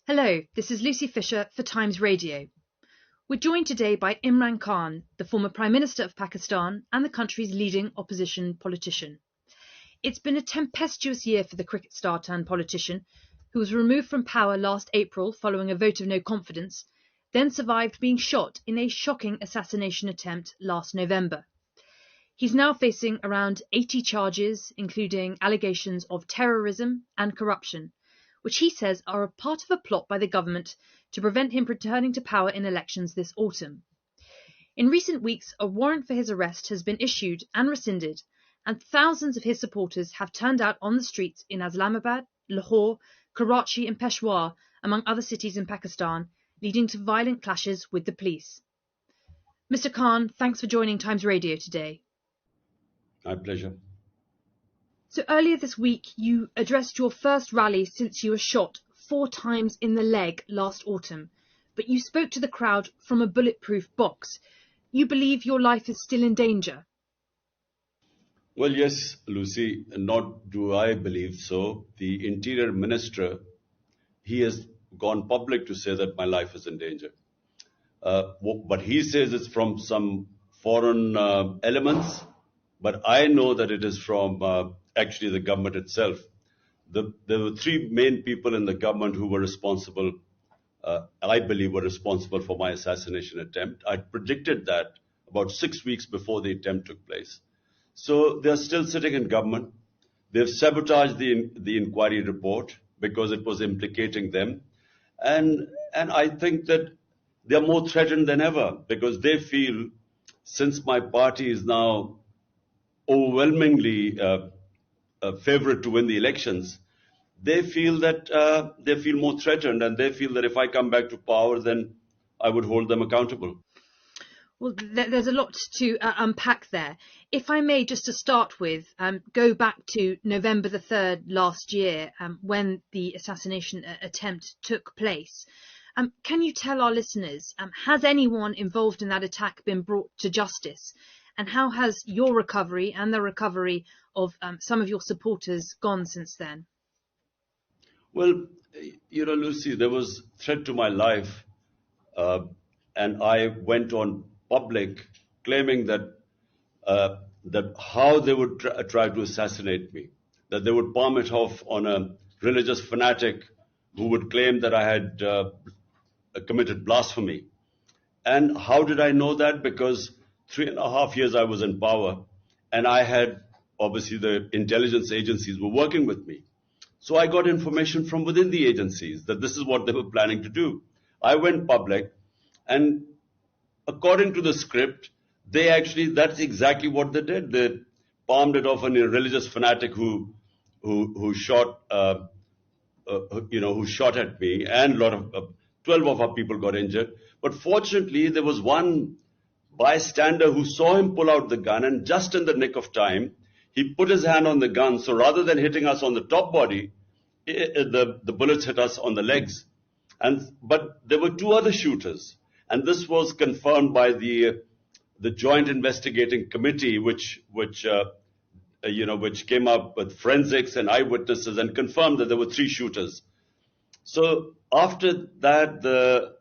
Hello, this is Lucy Fisher for Times Radio. We're joined today by Imran Khan, the former Prime Minister of Pakistan and the country's leading opposition politician. It's been a tempestuous year for the cricket star turned politician, who was removed from power last April following a vote of no confidence, then survived being shot in a shocking assassination attempt last November. He's now facing around 80 charges, including allegations of terrorism and corruption, which he says are a part of a plot by the government to prevent him returning to power in elections this autumn. In recent weeks, a warrant for his arrest has been issued and rescinded, and thousands of his supporters have turned out on the streets in Islamabad, Lahore, Karachi and Peshawar, among other cities in Pakistan, leading to violent clashes with the police. Mr. Khan, thanks for joining Times Radio today. My pleasure. So earlier this week, you addressed your first rally since you were shot 4 times in the leg last autumn, but you spoke to the crowd from a bulletproof box. You believe your life is still in danger? Well, yes, Lucy, not do I believe so. The Interior Minister, he has gone public to say that my life is in danger. But he says it's from some foreign elements, but I know that it is from actually the government itself. There were 3 main people in the government who were responsible, I believe were responsible for my assassination attempt. I predicted that about 6 weeks before the attempt took place. So they're still sitting in government. They've sabotaged the inquiry report because it was implicating them. And I think that they're more threatened than ever because they feel, since my party is now overwhelmingly favorite to win the elections, they feel that they feel more threatened, and they feel that if I come back to power, then I would hold them accountable. Well, there's a lot to unpack there. If I may, just to start with, go back to November the 3rd last year, when the assassination attempt took place. Can you tell our listeners, has anyone involved in that attack been brought to justice? And how has your recovery and the recovery of some of your supporters gone since then? Well, Lucy, there was threat to my life, and I went on public claiming that how they would try to assassinate me, that they would palm it off on a religious fanatic who would claim that I had committed blasphemy. And how did I know that? Because 3.5 years I was in power, and I had, obviously the intelligence agencies were working with me. So I got information from within the agencies that this is what they were planning to do. I went public, and according to the script, that's exactly what they did. They palmed it off on a religious fanatic who shot at me, and 12 of our people got injured. But fortunately, there was one bystander who saw him pull out the gun, and just in the nick of time, he put his hand on the gun. So rather than hitting us on the top body, the bullets hit us on the legs. But there were 2 other shooters, and this was confirmed by the Joint Investigating Committee, which came up with forensics and eyewitnesses and confirmed that there were 3 shooters. So after that, the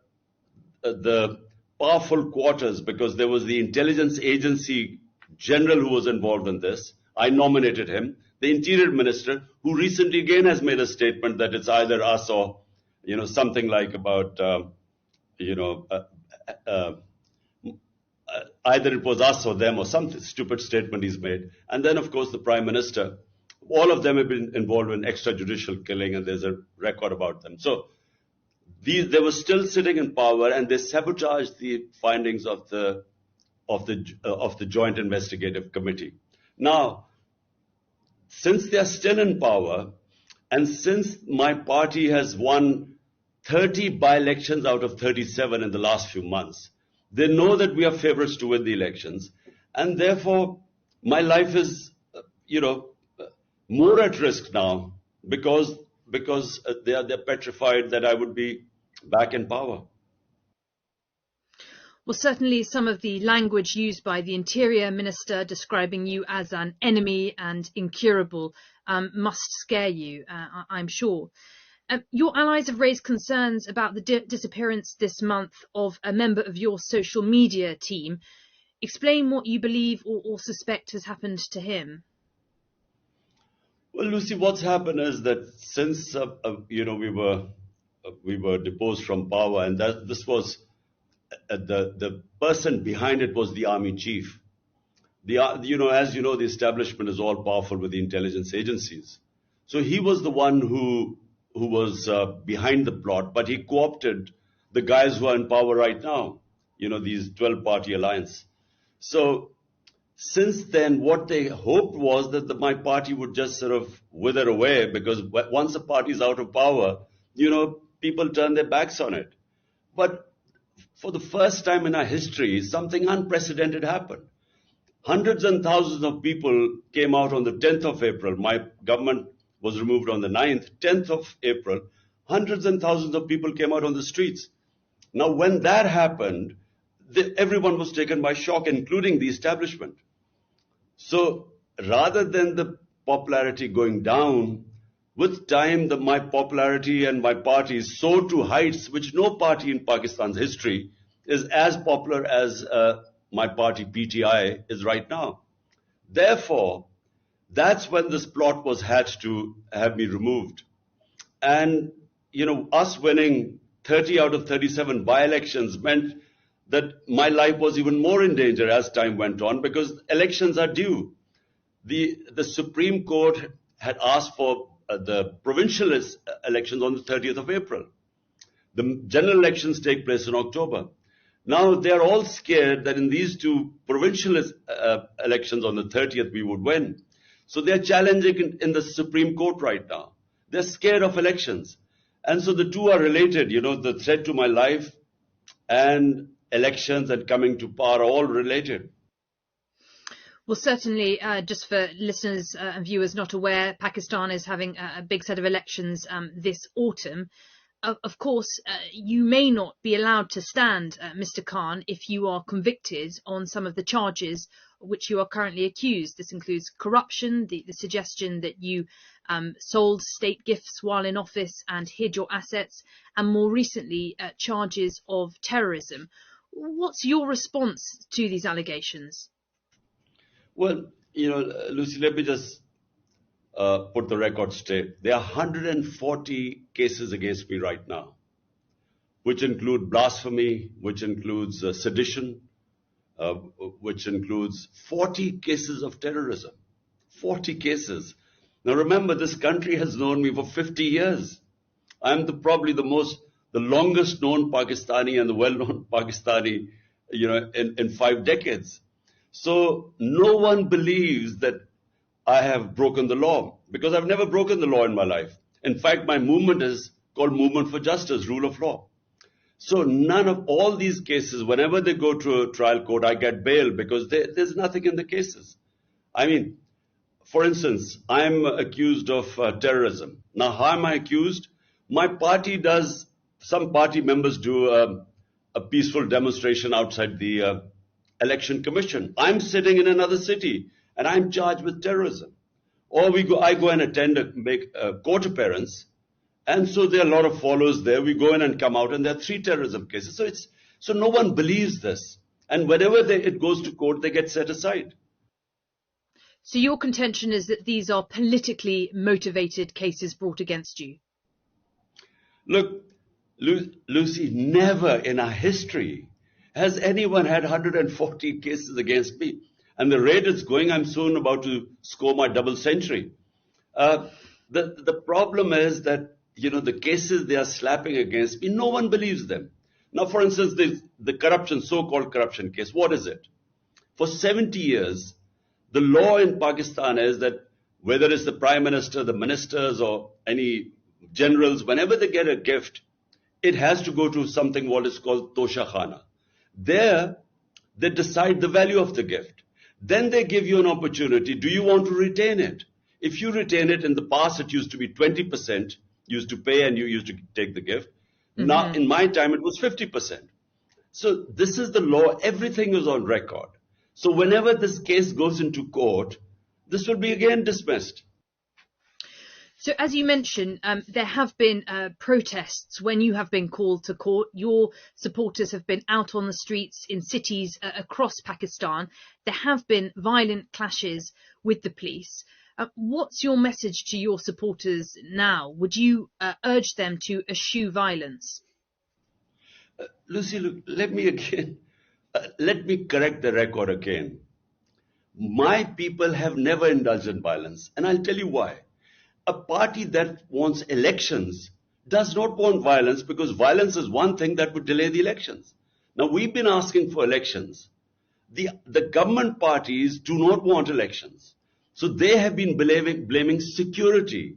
powerful quarters, because there was the intelligence agency general who was involved in this, I nominated him. The Interior Minister, who recently again has made a statement that it's either us or, something like about, either it was us or them, or some stupid statement he's made. And then, of course, the Prime Minister. All of them have been involved in extrajudicial killing, and there's a record about them. So they were still sitting in power, and they sabotaged the findings of the Joint Investigative Committee. Now, since they are still in power, and since my party has won 30 by-elections out of 37 in the last few months, they know that we are favorites to win the elections, and therefore my life is, more at risk now because they're petrified that I would be back in power. Well, certainly some of the language used by the Interior Minister describing you as an enemy and incurable must scare you, I'm sure. Your allies have raised concerns about the disappearance this month of a member of your social media team. Explain what you believe or suspect has happened to him. Well, Lucy, what's happened is that since we were deposed from power, and that this was the person behind it was the army chief. As you know, the establishment is all powerful with the intelligence agencies. So he was the one who was behind the plot, but he co-opted the guys who are in power right now. These 12-party alliance. So since then, what they hoped was that my party would just sort of wither away, because once a party is out of power, people turn their backs on it. But for the first time in our history, something unprecedented happened. Hundreds and thousands of people came out on the 10th of April. My government was removed on the 9th, 10th of April. Hundreds and thousands of people came out on the streets. Now, when that happened, everyone was taken by shock, including the establishment. So rather than the popularity going down, with time, my popularity and my party soared to heights which no party in Pakistan's history is as popular as my party PTI is right now. Therefore, that's when this plot was hatched to have me removed. And, us winning 30 out of 37 by-elections meant that my life was even more in danger as time went on, because elections are due. The Supreme Court had asked for the provincial elections on the 30th of April. The general elections take place in October. Now, they're all scared that in these two provincial elections on the 30th, we would win. So they're challenging in the Supreme Court right now. They're scared of elections. And so the two are related. The threat to my life and elections and coming to power are all related. Well, certainly, just for listeners and viewers not aware, Pakistan is having a big set of elections this autumn. Of course, you may not be allowed to stand, Mr. Khan, if you are convicted on some of the charges which you are currently accused. This includes corruption, the suggestion that you sold state gifts while in office and hid your assets, and more recently, charges of terrorism. What's your response to these allegations? Well, Lucy, let me just put the record straight. There are 140 cases against me right now, which include blasphemy, which includes sedition, which includes 40 cases of terrorism. 40 cases. Now remember, this country has known me for 50 years. I'm probably the longest known Pakistani and the well-known Pakistani, in 5 decades. So no one believes that I have broken the law, because I've never broken the law in my life. In fact, my movement is called Movement for Justice, Rule of Law. So none of all these cases, whenever they go to a trial court, I get bail because there's nothing in the cases. I mean, for instance, I'm accused of terrorism. Now, how am I accused? Some party members do a peaceful demonstration outside the election commission. I'm sitting in another city and I'm charged with terrorism. Or I go and make a court appearance, and so there are a lot of followers there. We go in and come out, and there are 3 terrorism cases. So no one believes this, and whenever it goes to court, they get set aside. So your contention is that these are politically motivated cases brought against you? Look, Lucy, never in our history has anyone had 140 cases against me. And the rate it's going, I'm soon about to score my double century. The problem is that, the cases they are slapping against me, no one believes them. Now, for instance, the so-called corruption case, what is it? For 70 years, the law in Pakistan is that whether it's the Prime Minister, the ministers, or any generals, whenever they get a gift, it has to go to something what is called Tosha Khana. There, they decide the value of the gift. Then they give you an opportunity. Do you want to retain it? If you retain it, in the past it used to be 20%, used to pay and you used to take the gift. Mm-hmm. Now, in my time, it was 50%. So this is the law. Everything is on record. So whenever this case goes into court, this will be again dismissed. So, as you mentioned, there have been protests when you have been called to court. Your supporters have been out on the streets in cities across Pakistan. There have been violent clashes with the police. What's your message to your supporters now? Would you urge them to eschew violence? Lucy, look, let me correct the record again. My people have never indulged in violence, and I'll tell you why. A party that wants elections does not want violence, because violence is one thing that would delay the elections. Now, we've been asking for elections. The government parties do not want elections. So they have been blaming security.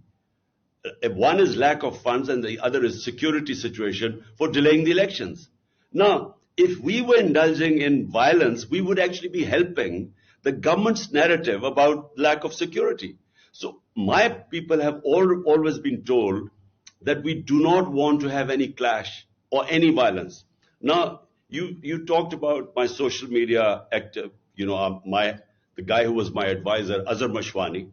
One is lack of funds and the other is security situation for delaying the elections. Now, if we were indulging in violence, we would actually be helping the government's narrative about lack of security. So my people have always been told that we do not want to have any clash or any violence. Now, you talked about my social media active, the guy who was my advisor, Azhar Mashwani,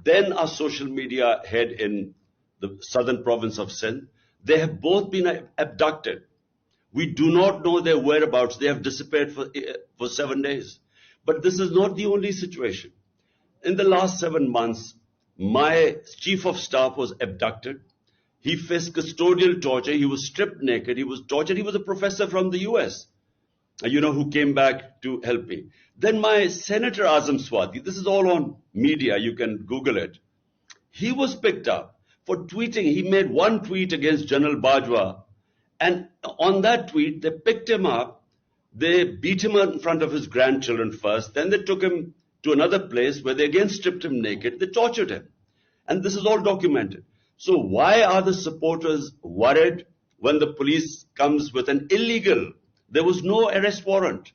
then our social media head in the southern province of Sindh. They have both been abducted. We do not know their whereabouts. They have disappeared for 7 days. But this is not the only situation. In the last 7 months, my chief of staff was abducted. He faced custodial torture. He was stripped naked. He was tortured. He was a professor from the US, who came back to help me. Then my Senator Azam Swati, this is all on media, you can Google it. He was picked up for tweeting. He made one tweet against General Bajwa, and on that tweet, they picked him up. They beat him in front of his grandchildren first. Then they took him to another place where they again stripped him naked. They tortured him. And this is all documented. So why are the supporters worried when the police comes with an illegal? There was no arrest warrant.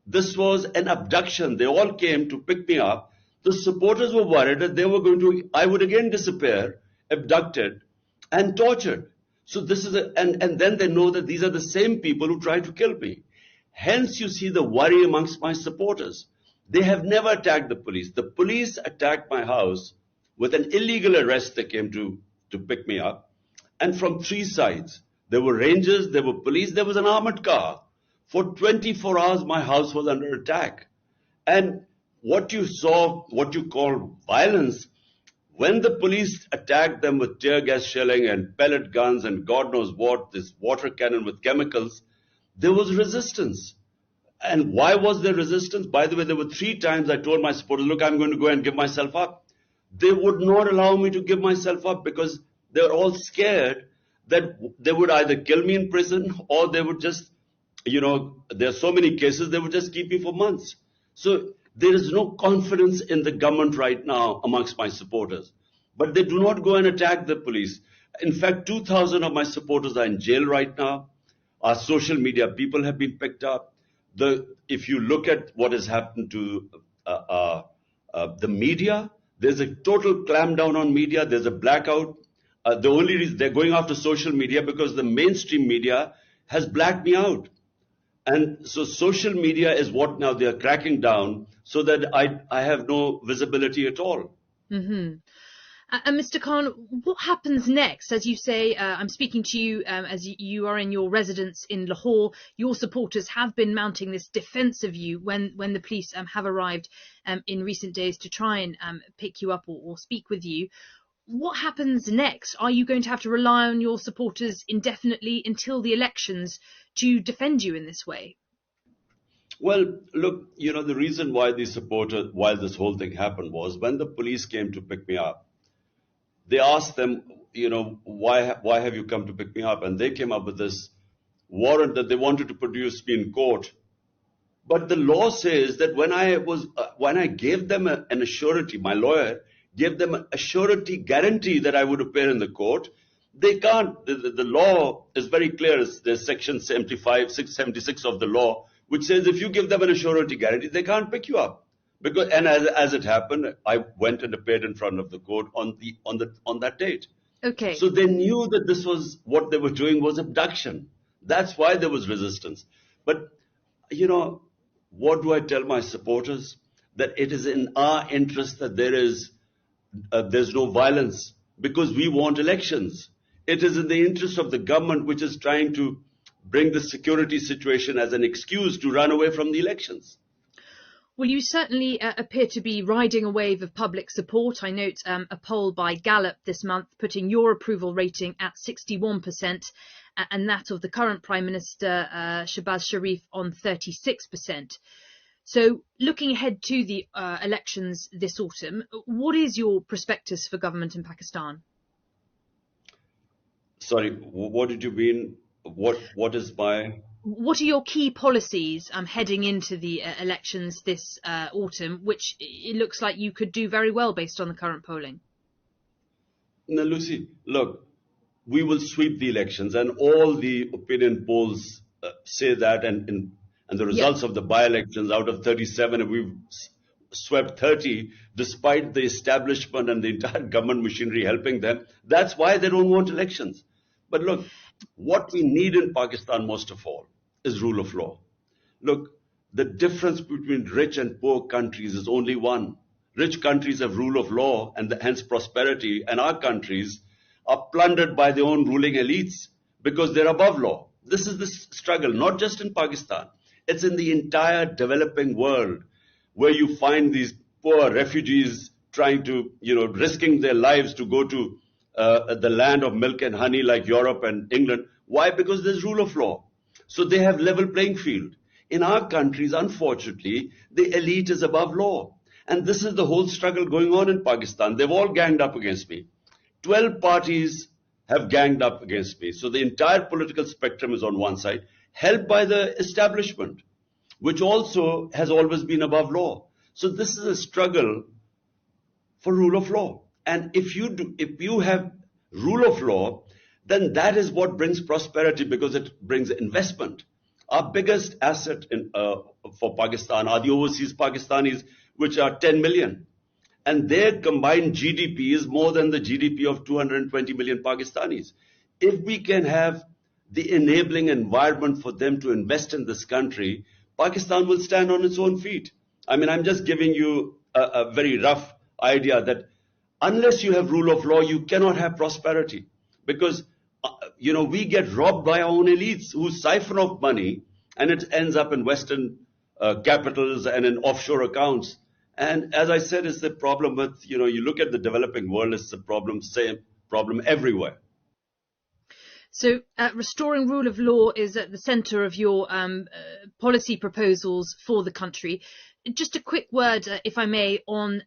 This was an abduction. They all came to pick me up. The supporters were worried that I would again disappear, abducted and tortured. So this is and then they know that these are the same people who tried to kill me. Hence you see the worry amongst my supporters. They have never attacked the police. The police attacked my house with an illegal arrest. They came to pick me up. And from 3 sides, there were rangers, there were police, there was an armored car. For 24 hours, my house was under attack. And what you saw, what you call violence, when the police attacked them with tear gas shelling and pellet guns and God knows what, this water cannon with chemicals, there was resistance. And why was there resistance? By the way, there were 3 times I told my supporters, look, I'm going to go and give myself up. They would not allow me to give myself up because they were all scared that they would either kill me in prison or they would just, there are so many cases, they would just keep me for months. So there is no confidence in the government right now amongst my supporters. But they do not go and attack the police. In fact, 2,000 of my supporters are in jail right now. Our social media people have been picked up. If you look at what has happened to the media, there's a total clampdown on media. There's a blackout. The only reason they're going after social media because the mainstream media has blacked me out. And so social media is what now they're cracking down so that I have no visibility at all. Mm-hmm. And Mr. Khan, what happens next? As you say, I'm speaking to you as you are in your residence in Lahore. Your supporters have been mounting this defence of you when the police have arrived in recent days to try and pick you up or speak with you. What happens next? Are you going to have to rely on your supporters indefinitely until the elections to defend you in this way? Well, look, the reason why why this whole thing happened was when the police came to pick me up, they asked them, why have you come to pick me up? And they came up with this warrant that they wanted to produce me in court. But the law says that when I gave them an assurity, my lawyer gave them a surety guarantee that I would appear in the court, they can't. The law is very clear. There's section 676 of the law, which says if you give them an surety guarantee, they can't pick you up. And as it happened, I went and appeared in front of the court on that date. Okay. So they knew that this was what they were doing was abduction. That's why there was resistance. But what do I tell my supporters? That it is in our interest that there's no violence. because we want elections. It is in the interest of the government, which is trying to bring the security situation as an excuse to run away from the elections. Well, you certainly appear to be riding a wave of public support. I note a poll by Gallup this month putting your approval rating at 61% and that of the current Prime Minister, Shehbaz Sharif, on 36%. So looking ahead to the elections this autumn, what is your prospectus for government in Pakistan? Sorry, what did you mean? What is my... What are your key policies heading into the elections this autumn, which it looks like you could do very well based on the current polling? Now, Lucy, look, we will sweep the elections, and all the opinion polls say that, and the results of the by-elections, out of 37, we've swept 30, despite the establishment and the entire government machinery helping them. That's why they don't want elections. But look, what we need in Pakistan most of all is rule of law. Look, the difference between rich and poor countries is only one. Rich countries have rule of law and hence prosperity, and our countries are plundered by their own ruling elites because they're above law. This is the struggle, not just in Pakistan. It's in the entire developing world where you find these poor refugees trying to, risking their lives to go to the land of milk and honey like Europe and England. Why? Because there's rule of law. So they have level playing field. In our countries, unfortunately, the elite is above law. And this is the whole struggle going on in Pakistan. They've all ganged up against me. 12 parties have ganged up against me. So the entire political spectrum is on one side, helped by the establishment, which also has always been above law. So this is a struggle for rule of law. And if you have rule of law, then that is what brings prosperity, because it brings investment. Our biggest asset for Pakistan are the overseas Pakistanis, which are 10 million. And their combined GDP is more than the GDP of 220 million Pakistanis. If we can have the enabling environment for them to invest in this country, Pakistan will stand on its own feet. I mean, I'm just giving you a very rough idea that unless you have rule of law, you cannot have prosperity. Because, we get robbed by our own elites who siphon off money, and it ends up in Western capitals and in offshore accounts. And as I said, it's the problem with, you look at the developing world, it's the same problem everywhere. So restoring rule of law is at the centre of your policy proposals for the country. Just a quick word, if I may, on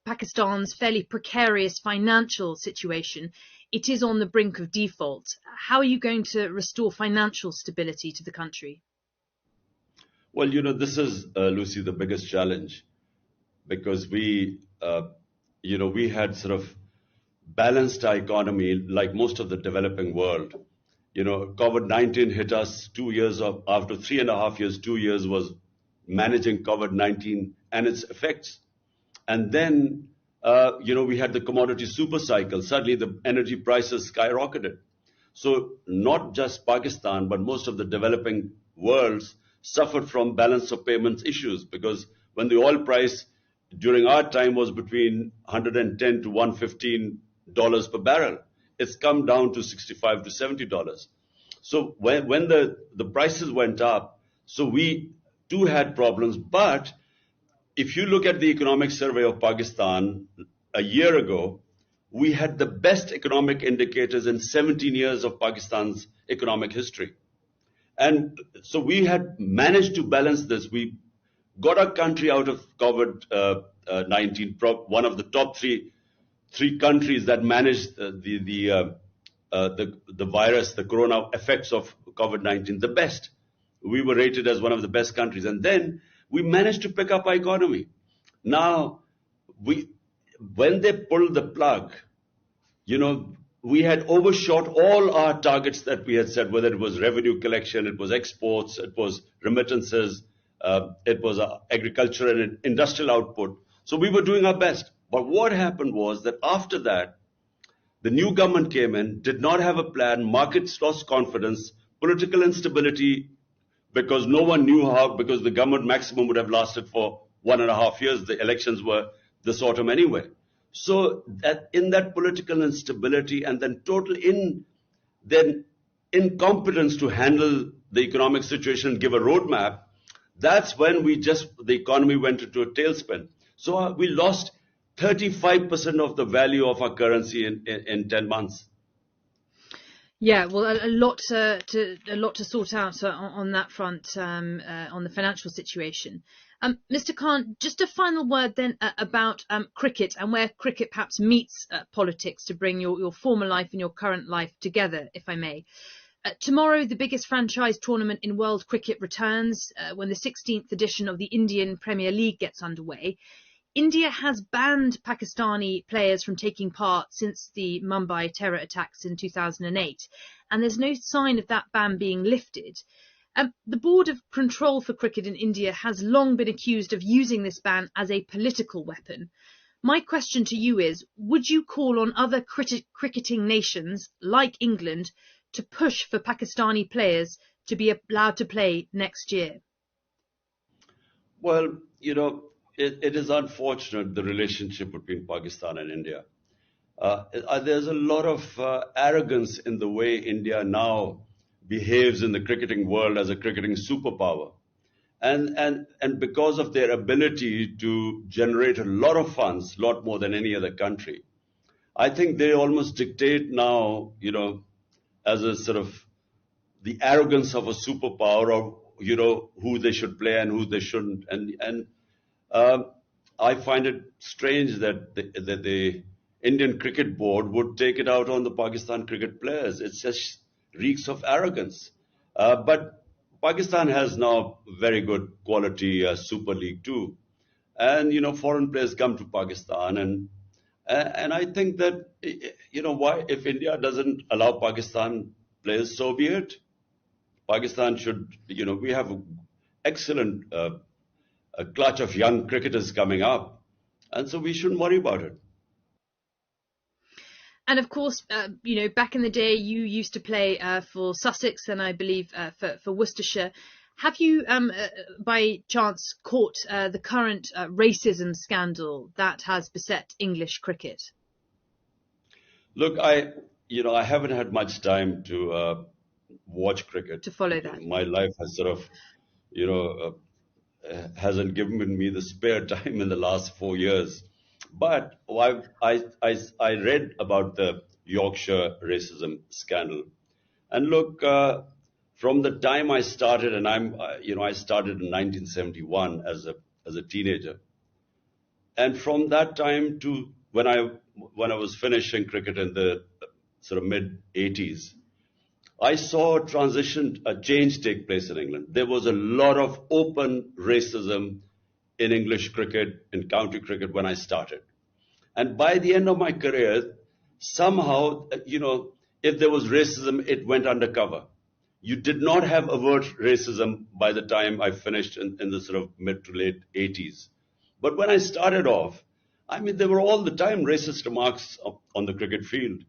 Pakistan's fairly precarious financial situation. It is on the brink of default. How are you going to restore financial stability to the country? Well, this is, Lucy, the biggest challenge, because we had sort of balanced our economy like most of the developing world. COVID-19 hit us 2 years after 3.5 years, 2 years was managing COVID-19 and its effects. And then, we had the commodity super cycle. Suddenly the energy prices skyrocketed. So not just Pakistan, but most of the developing worlds suffered from balance of payments issues, because when the oil price during our time was between $110 to $115 per barrel, it's come down to $65 to $70. So when the prices went up, so we too had problems. But if you look at the economic survey of Pakistan a year ago, we had the best economic indicators in 17 years of Pakistan's economic history. And so we had managed to balance this. We got our country out of COVID-19, one of the top three countries that managed the virus, the corona effects of COVID-19, the best. We were rated as one of the best countries. And then we managed to pick up our economy. Now, when they pulled the plug, we had overshot all our targets that we had set, whether it was revenue collection, it was exports, it was remittances, it was agriculture and industrial output. So we were doing our best. But what happened was that after that, the new government came in, did not have a plan, markets lost confidence, political instability, because no one knew how, because the government maximum would have lasted for 1.5 years. The elections were this autumn anyway. So that in that political instability and then then incompetence to handle the economic situation and give a roadmap, that's when the economy went into a tailspin. So we lost 35% of the value of our currency in 10 months. Yeah, well, a lot to sort out on that front, on the financial situation. Mr. Khan, just a final word then about cricket and where cricket perhaps meets politics to bring your former life and your current life together, if I may. Tomorrow, the biggest franchise tournament in world cricket returns when the 16th edition of the Indian Premier League gets underway. India has banned Pakistani players from taking part since the Mumbai terror attacks in 2008, and there's no sign of that ban being lifted. The Board of Control for Cricket in India has long been accused of using this ban as a political weapon. My question to you is, would you call on other cricketing nations like England to push for Pakistani players to be allowed to play next year? Well, it is unfortunate, the relationship between Pakistan and India. There's a lot of arrogance in the way India now behaves in the cricketing world as a cricketing superpower. And because of their ability to generate a lot of funds, a lot more than any other country, I think they almost dictate now, as a sort of the arrogance of a superpower of, who they should play and who they shouldn't. And I find it strange that the Indian Cricket Board would take it out on the Pakistan cricket players. It just reeks of arrogance. But Pakistan has now very good quality Super League too. And, foreign players come to Pakistan. And I think that, why, if India doesn't allow Pakistan players, so be it. Pakistan should, we have excellent a clutch of young cricketers coming up, and so we shouldn't worry about it. And of course, back in the day, you used to play for Sussex and I believe for Worcestershire. Have you, by chance, caught the current racism scandal that has beset English cricket? Look, I haven't had much time to watch cricket. To follow that. My life has sort of, hasn't given me the spare time in the last 4 years. But I read about the Yorkshire racism scandal, and look, from the time I started, and I started in 1971 as a teenager, and from that time to when I was finishing cricket in the sort of mid 80s, I saw a change take place in England. There was a lot of open racism in English cricket, in county cricket when I started. And by the end of my career, somehow, if there was racism, it went undercover. You did not have overt racism by the time I finished in the sort of mid to late 80s. But when I started off, there were all the time racist remarks on the cricket field.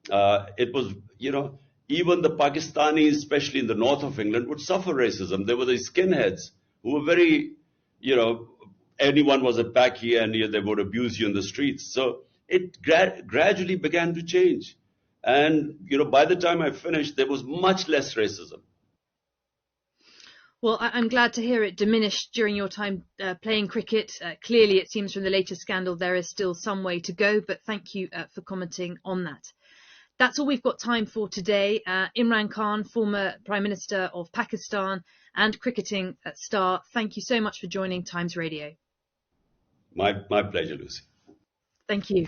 It was, even the Pakistanis, especially in the north of England, would suffer racism. There were these skinheads who were very, anyone was a Paki and they would abuse you in the streets. So it gradually began to change. And, by the time I finished, there was much less racism. Well, I'm glad to hear it diminished during your time playing cricket. Clearly, it seems from the latest scandal there is still some way to go, but thank you for commenting on that. That's all we've got time for today. Imran Khan, former Prime Minister of Pakistan and cricketing star, thank you so much for joining Times Radio. My pleasure, Lucy. Thank you.